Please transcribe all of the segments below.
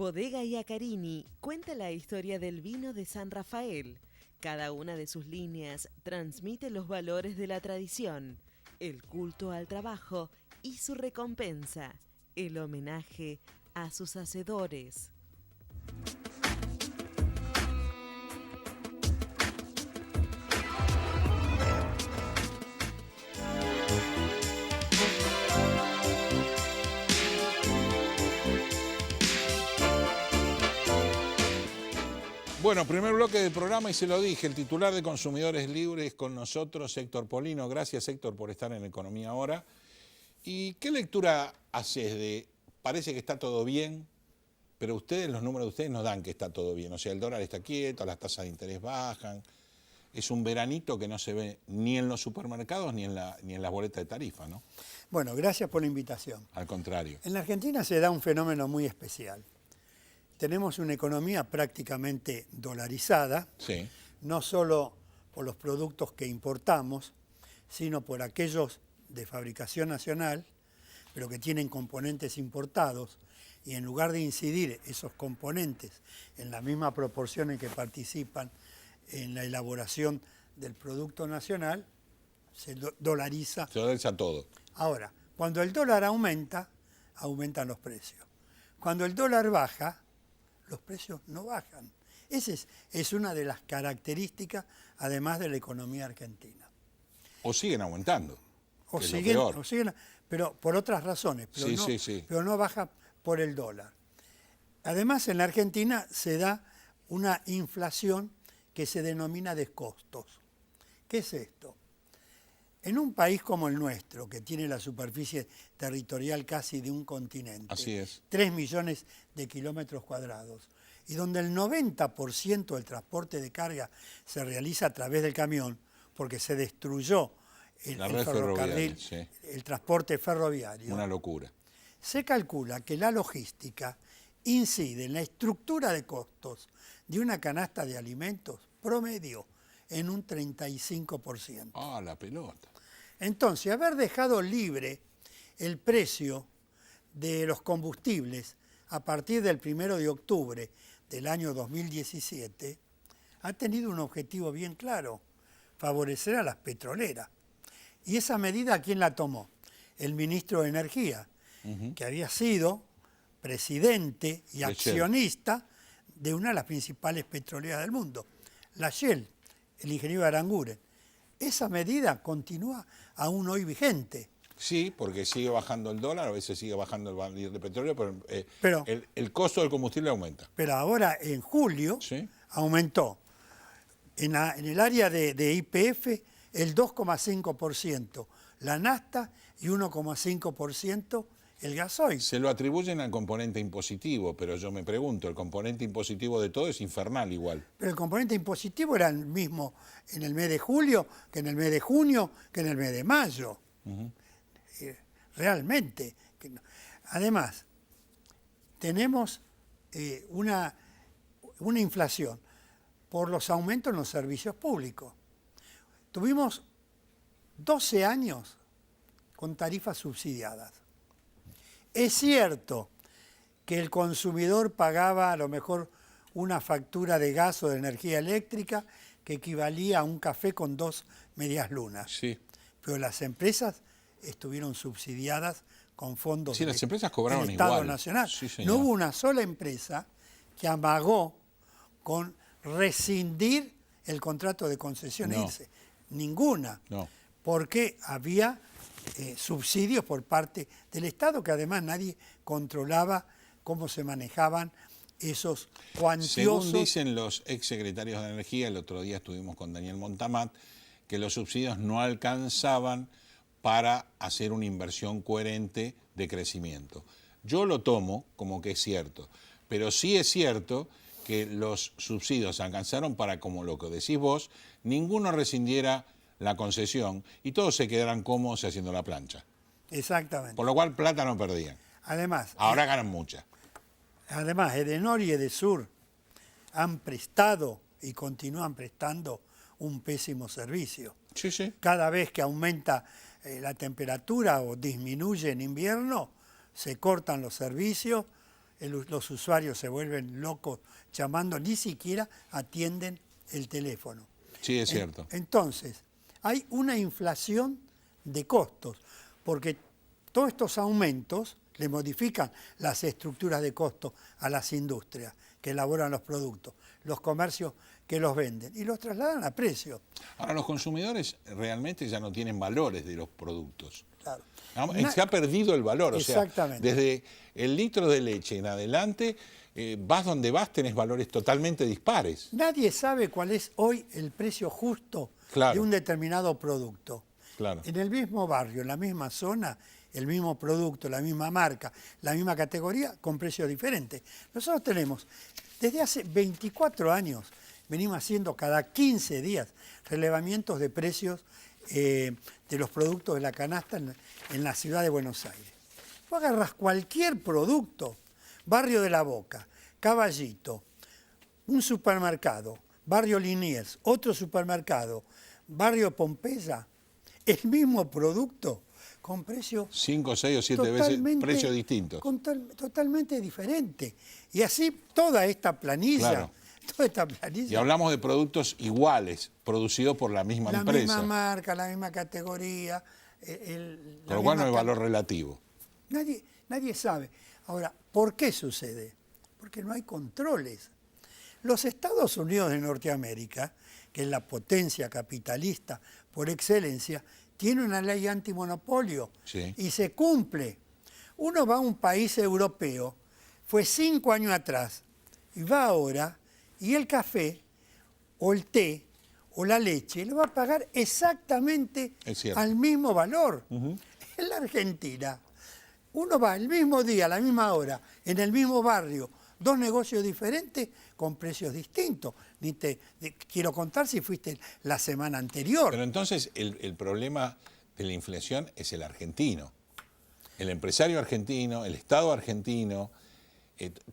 Bodega Iacarini cuenta la historia del vino de San Rafael. Cada una de sus líneas transmite los valores de la tradición, el culto al trabajo y su recompensa, el homenaje a sus hacedores. Bueno, primer bloque del programa y se lo dije, el titular de Consumidores Libres con nosotros, Héctor Polino. Gracias, Héctor, por estar en Economía Ahora. ¿Y qué lectura haces de, parece que está todo bien, pero ustedes, los números de ustedes nos dan que está todo bien? O sea, el dólar está quieto, las tasas de interés bajan. Es un veranito que no se ve ni en los supermercados ni en las boletas de tarifa, ¿no? Bueno, gracias por la invitación. Al contrario. En la Argentina se da un fenómeno muy especial. Tenemos una economía prácticamente dolarizada, Sí. no solo por los productos que importamos, sino por aquellos de fabricación nacional, pero que tienen componentes importados, y en lugar de incidir esos componentes en la misma proporción en que participan en la elaboración del producto nacional, se dolariza. Se dolariza todo. Ahora, cuando el dólar aumenta, aumentan los precios. Cuando el dólar baja, los precios no bajan. Esa es una de las características, además de la economía argentina. O siguen aumentando. O siguen, pero por otras razones, pero no baja por el dólar. Además, en la Argentina se da una inflación que se denomina de costos. ¿Qué es esto? En un país como el nuestro, que tiene la superficie territorial casi de un continente, Así es. 3 millones de kilómetros cuadrados, y donde el 90% del transporte de carga se realiza a través del camión, porque se destruyó el ferrocarril, sí. El transporte ferroviario. Una locura. Se calcula que la logística incide en la estructura de costos de una canasta de alimentos promedio en un 35%. Ah, la pelota. Entonces, haber dejado libre el precio de los combustibles a partir del 1 de octubre del año 2017 ha tenido un objetivo bien claro: favorecer a las petroleras. Y esa medida, ¿quién la tomó? El ministro de Energía, que había sido presidente y accionista de una de las principales petroleras del mundo, la Shell, el ingeniero Aranguren. Esa medida continúa aún hoy vigente. Sí, porque sigue bajando el dólar, a veces sigue bajando el barril de petróleo, pero el costo del combustible aumenta. Pero ahora, en julio, ¿Sí? aumentó en el área de YPF el 2,5%, la nafta, y 1,5% el gasoil. Se lo atribuyen al componente impositivo, pero yo me pregunto, el componente impositivo de todo es infernal igual. Pero el componente impositivo era el mismo en el mes de julio, que en el mes de junio, que en el mes de mayo. Realmente. Además, tenemos una inflación por los aumentos en los servicios públicos. Tuvimos 12 años con tarifas subsidiadas. Es cierto que el consumidor pagaba a lo mejor una factura de gas o de energía eléctrica que equivalía a un café con 2 medias lunas. Sí. Pero las empresas estuvieron subsidiadas con fondos las empresas cobraron del Estado igual. Nacional. Sí, señor. No hubo una sola empresa que amagó con rescindir el contrato de concesión e irse. Ninguna. No. Porque había subsidios por parte del Estado, que además nadie controlaba cómo se manejaban esos cuantiosos. Según dicen los exsecretarios de Energía, el otro día estuvimos con Daniel Montamat, que los subsidios no alcanzaban para hacer una inversión coherente de crecimiento. Yo lo tomo como que es cierto, pero sí es cierto que los subsidios alcanzaron para, como lo que decís vos, ninguno rescindiera la concesión y todos se quedaran cómodos haciendo la plancha. Exactamente. Por lo cual plata no perdían. Además, Ahora ganan mucha. Además, Edenor y Edesur han prestado y continúan prestando un pésimo servicio. Sí, sí. Cada vez que aumenta la temperatura o disminuye en invierno, se cortan los servicios los usuarios se vuelven locos llamando, ni siquiera atienden el teléfono. Sí, es cierto. Entonces, hay una inflación de costos, porque todos estos aumentos le modifican las estructuras de costo a las industrias que elaboran los productos, los comercios que los venden y los trasladan a precio. Ahora, los consumidores realmente ya no tienen valores de los productos. Claro. Se ha perdido el valor. Exactamente. O sea, desde el litro de leche en adelante, vas donde vas, tenés valores totalmente dispares. Nadie sabe cuál es hoy el precio justo de un determinado producto. Claro. En el mismo barrio, en la misma zona, el mismo producto, la misma marca, la misma categoría, con precios diferentes. Nosotros tenemos, desde hace 24 años, venimos haciendo cada 15 días relevamientos de precios de los productos de la canasta en la ciudad de Buenos Aires. Vos agarrás cualquier producto, Barrio de la Boca, Caballito, un supermercado, Barrio Liniers, otro supermercado, Barrio Pompeya, el mismo producto con precios 5, 6 o 7 veces precios distintos. Totalmente diferente. Y así toda esta planilla. Claro. Toda esta planilla. Y hablamos de productos iguales, producidos por la misma empresa. La misma marca, la misma categoría. Con lo cual no hay valor relativo. Nadie sabe. Ahora, ¿por qué sucede? Porque no hay controles. Los Estados Unidos de Norteamérica, que es la potencia capitalista por excelencia, tiene una ley antimonopolio y se cumple. Uno va a un país europeo, fue 5 años atrás, y va ahora, y el café, o el té, o la leche, le va a pagar exactamente al mismo valor. En la Argentina, uno va el mismo día, a la misma hora, en el mismo barrio, 2 negocios diferentes con precios distintos. Ni te quiero contar si fuiste la semana anterior. Pero entonces el problema de la inflación es el argentino. El empresario argentino, el Estado argentino,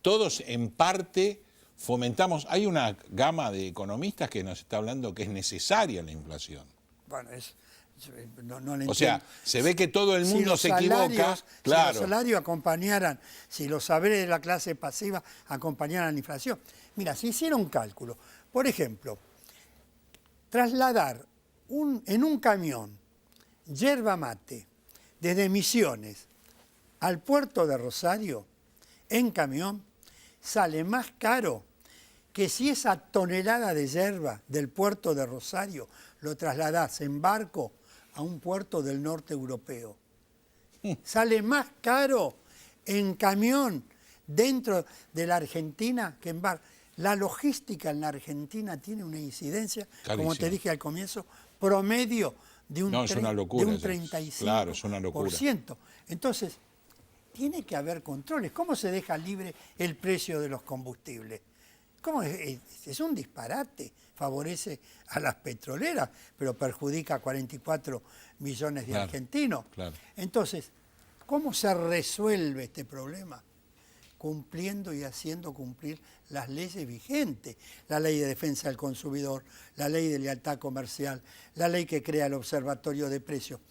todos en parte fomentamos. Hay una gama de economistas que nos está hablando que es necesaria la inflación. Bueno, no le entiendo. O sea, se ve que todo el mundo se equivoca. Claro. Si los salarios acompañaran, si los saberes de la clase pasiva acompañaran la inflación. Mira, si hiciera un cálculo, por ejemplo, trasladar en un camión yerba mate desde Misiones al puerto de Rosario en camión sale más caro que si esa tonelada de yerba del puerto de Rosario lo trasladás en barco a un puerto del norte europeo. Sale más caro en camión dentro de la Argentina que en barco. La logística en la Argentina tiene una incidencia, como te dije al comienzo, promedio de un 35%. Claro, es una locura. Entonces, tiene que haber controles. ¿Cómo se deja libre el precio de los combustibles? ¿Cómo es un disparate? Favorece a las petroleras, pero perjudica a 44 millones de argentinos. Claro. Entonces, ¿cómo se resuelve este problema? Cumpliendo y haciendo cumplir las leyes vigentes. La ley de defensa del consumidor, la ley de lealtad comercial, la ley que crea el Observatorio de Precios.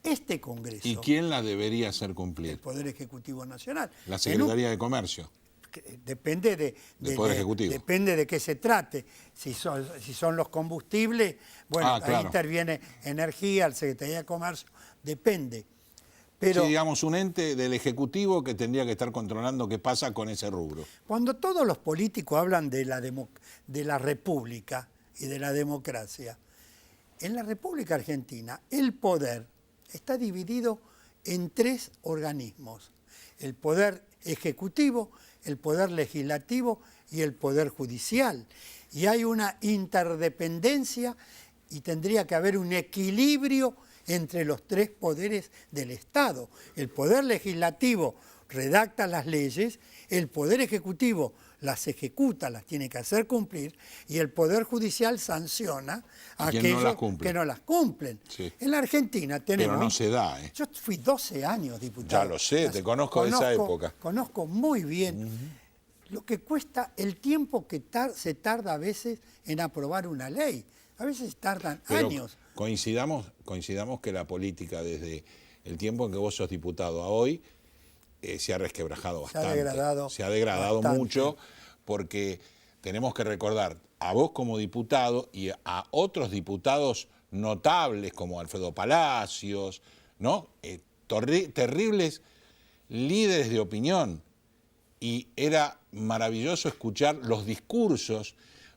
Este Congreso... ¿Y quién la debería hacer cumplir? El Poder Ejecutivo Nacional. La Secretaría de Comercio. Depende del Poder Ejecutivo. Depende de qué se trate. Si son los combustibles, bueno, ahí interviene energía, la Secretaría de Comercio, depende. Pero, sí, digamos, un ente del Ejecutivo que tendría que estar controlando qué pasa con ese rubro. Cuando todos los políticos hablan de la República y de la democracia, en la República Argentina el poder está dividido en 3 organismos. El Poder Ejecutivo, el Poder Legislativo y el Poder Judicial. Y hay una interdependencia y tendría que haber un equilibrio entre los 3 poderes del Estado. El Poder Legislativo redacta las leyes, el Poder Ejecutivo las ejecuta, las tiene que hacer cumplir, y el Poder Judicial sanciona a aquellos que no las cumplen. Sí. En la Argentina tenemos... Pero no se da, Yo fui 12 años diputado. Ya lo sé, te conozco de esa época. Conozco muy bien lo que cuesta, el tiempo que se tarda a veces en aprobar una ley. A veces tardan años. Coincidamos que la política, desde el tiempo en que vos sos diputado a hoy, se ha resquebrajado Se ha bastante. degradado Se ha degradado bastante. mucho porque tenemos que recordar a vos como diputado y a otros diputados notables como Alfredo Palacios, ¿no? Terribles líderes de opinión. Y era maravilloso escuchar los discursos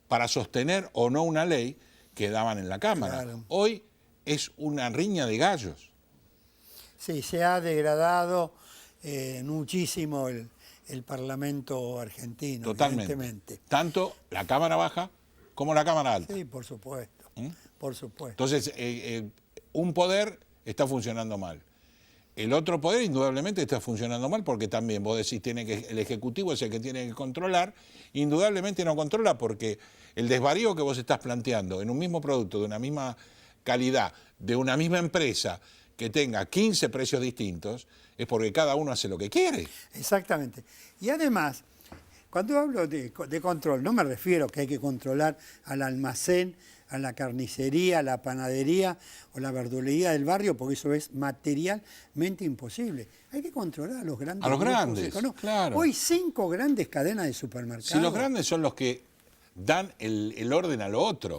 para sostener o no una ley que daban en la Cámara. Claro. Hoy es una riña de gallos. Sí, se ha degradado muchísimo el Parlamento argentino, Totalmente. evidentemente. Tanto la Cámara Baja como la Cámara Alta. Sí, por supuesto, por supuesto. Entonces, un poder está funcionando mal. El otro poder indudablemente está funcionando mal porque también vos decís el Ejecutivo es el que tiene que controlar, indudablemente no controla porque el desvarío que vos estás planteando en un mismo producto, de una misma calidad, de una misma empresa que tenga 15 precios distintos, es porque cada uno hace lo que quiere. Exactamente. Y además, cuando hablo de control, no me refiero que hay que controlar al almacén, a la carnicería, a la panadería o la verdulería del barrio, porque eso es materialmente imposible. Hay que controlar a los grandes. A los grupos grandes, económicos. claro. Hoy 5 grandes cadenas de supermercados. Si los grandes son los que dan el orden a lo otro.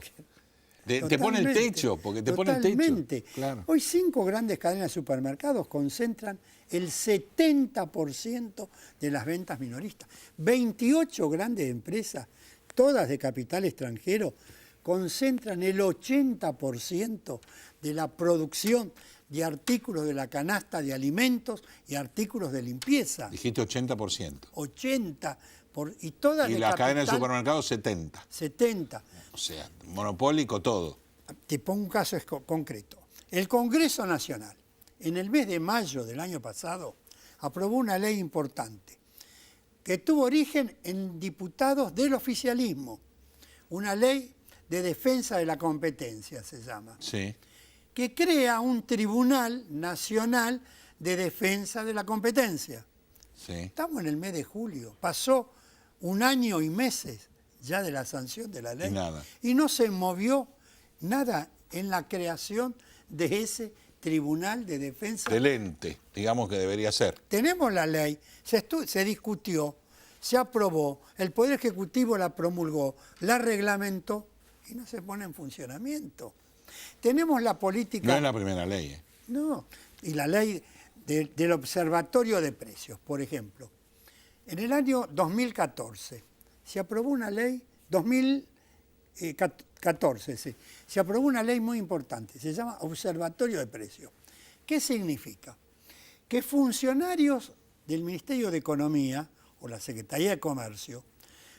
Te pone el techo, porque te pone el techo. Totalmente. Claro. Hoy 5 grandes cadenas de supermercados concentran el 70% de las ventas minoristas. 28 grandes empresas, todas de capital extranjero, concentran el 80% de la producción de artículos de la canasta de alimentos y artículos de limpieza. Dijiste 80%. 80%. Y todas Y de la cadena de capital, supermercados 70%. 70%. O sea, monopólico todo. Te pongo un caso concreto. El Congreso Nacional, en el mes de mayo del año pasado, aprobó una ley importante que tuvo origen en diputados del oficialismo. Una ley de defensa de la competencia, se llama. Sí. Que crea un Tribunal Nacional de Defensa de la Competencia. Sí. Estamos en el mes de julio. Pasó 1 año y meses ya de la sanción de la ley. Y nada. Y no se movió nada en la creación de ese Tribunal de Defensa. Del ente, digamos que debería ser. Tenemos la ley, se discutió, se aprobó, el Poder Ejecutivo la promulgó, la reglamentó y no se pone en funcionamiento. Tenemos la política... No es la primera ley. No, y la ley del Observatorio de Precios, por ejemplo. En el año 2014 se aprobó una ley, 2014, sí, se aprobó una ley muy importante, se llama Observatorio de Precios. ¿Qué significa? Que funcionarios del Ministerio de Economía o la Secretaría de Comercio,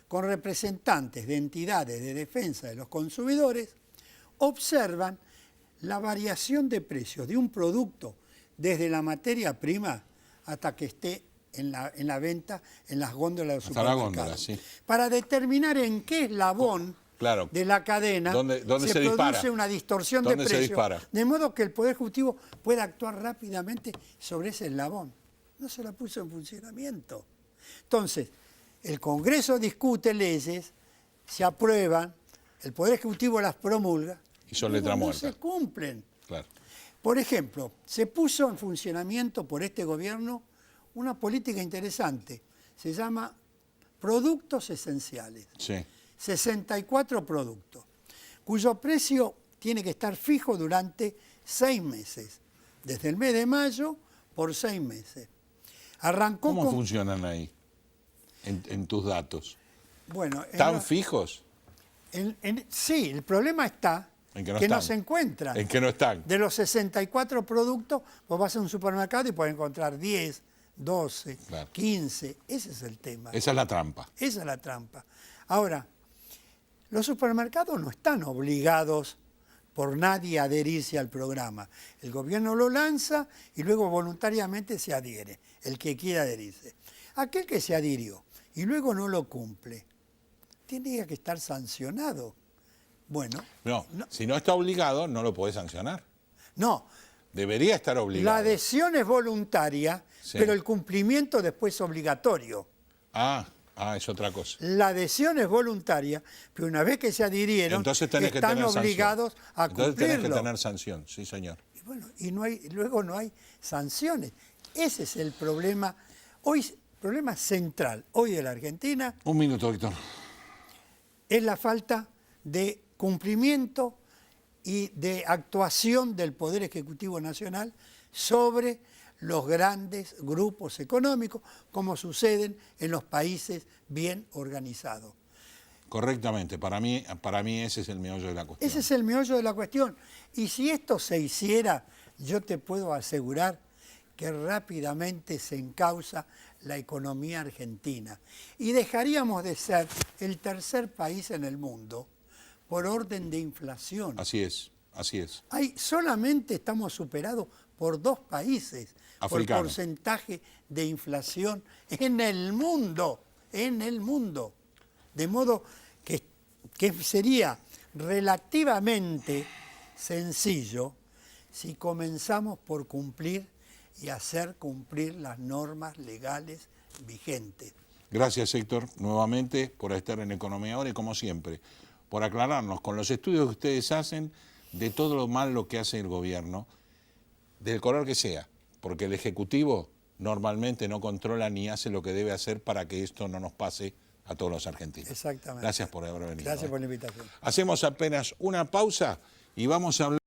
con representantes de entidades de defensa de los consumidores, observan la variación de precios de un producto desde la materia prima hasta que esté en la venta en las góndolas de los Hasta la supermercados. góndola, sí. Para determinar en qué eslabón Claro. de la cadena ¿Dónde se produce dispara? una distorsión de ¿Dónde se precios, dispara? de modo que el Poder Ejecutivo pueda actuar rápidamente sobre ese eslabón. No se la puso en funcionamiento. Entonces, el Congreso discute leyes, se aprueban, el Poder Ejecutivo las promulga Y son luego letra no muerta. se cumplen. Claro. Por ejemplo, se puso en funcionamiento por este gobierno una política interesante. Se llama productos esenciales. Sí. 64 productos, cuyo precio tiene que estar fijo durante 6 meses. Desde el mes de mayo por 6 meses. Arrancó ¿Cómo con... funcionan ahí, en tus datos? Bueno, ¿Tan fijos? sí, el problema está En que no no están. se encuentran. En que no están. De los 64 productos, vos vas a un supermercado y puedes encontrar 10, 12, Claro. 15. Ese es el tema. Esa es la trampa. Esa es la trampa. Ahora, los supermercados no están obligados por nadie a adherirse al programa. El gobierno lo lanza y luego voluntariamente se adhiere, el que quiera adherirse. Aquel que se adhirió y luego no lo cumple, tiene que estar sancionado. Bueno, No, si no está obligado, no lo podés sancionar. no, Debería estar obligado. la adhesión es voluntaria, Sí. pero el cumplimiento después es obligatorio. Es otra cosa. La adhesión es voluntaria, pero una vez que se adhirieron, Entonces tenés que están tener obligados sanción. a Entonces tenés que cumplirlo. tener sanción, sí señor. Y bueno, luego no hay sanciones. Ese es el problema Hoy, el problema central hoy de la Argentina Un minuto, Víctor. es la falta de cumplimiento y de actuación del Poder Ejecutivo Nacional sobre los grandes grupos económicos, como suceden en los países bien organizados. Correctamente, para mí ese es el meollo de la cuestión. Ese es el meollo de la cuestión. Y si esto se hiciera, yo te puedo asegurar que rápidamente se encausa la economía argentina. Y dejaríamos de ser el tercer país en el mundo por orden de inflación. Así es, así es. Solamente estamos superados por 2 países por porcentaje de inflación en el mundo, De modo que sería relativamente sencillo si comenzamos por cumplir y hacer cumplir las normas legales vigentes. Gracias, Héctor, nuevamente por estar en Economía Ahora y como siempre, por aclararnos con los estudios que ustedes hacen de todo lo malo que hace el gobierno, del color que sea, porque el Ejecutivo normalmente no controla ni hace lo que debe hacer para que esto no nos pase a todos los argentinos. Exactamente. Gracias por haber venido. Gracias por la invitación. Hacemos apenas una pausa y vamos a hablar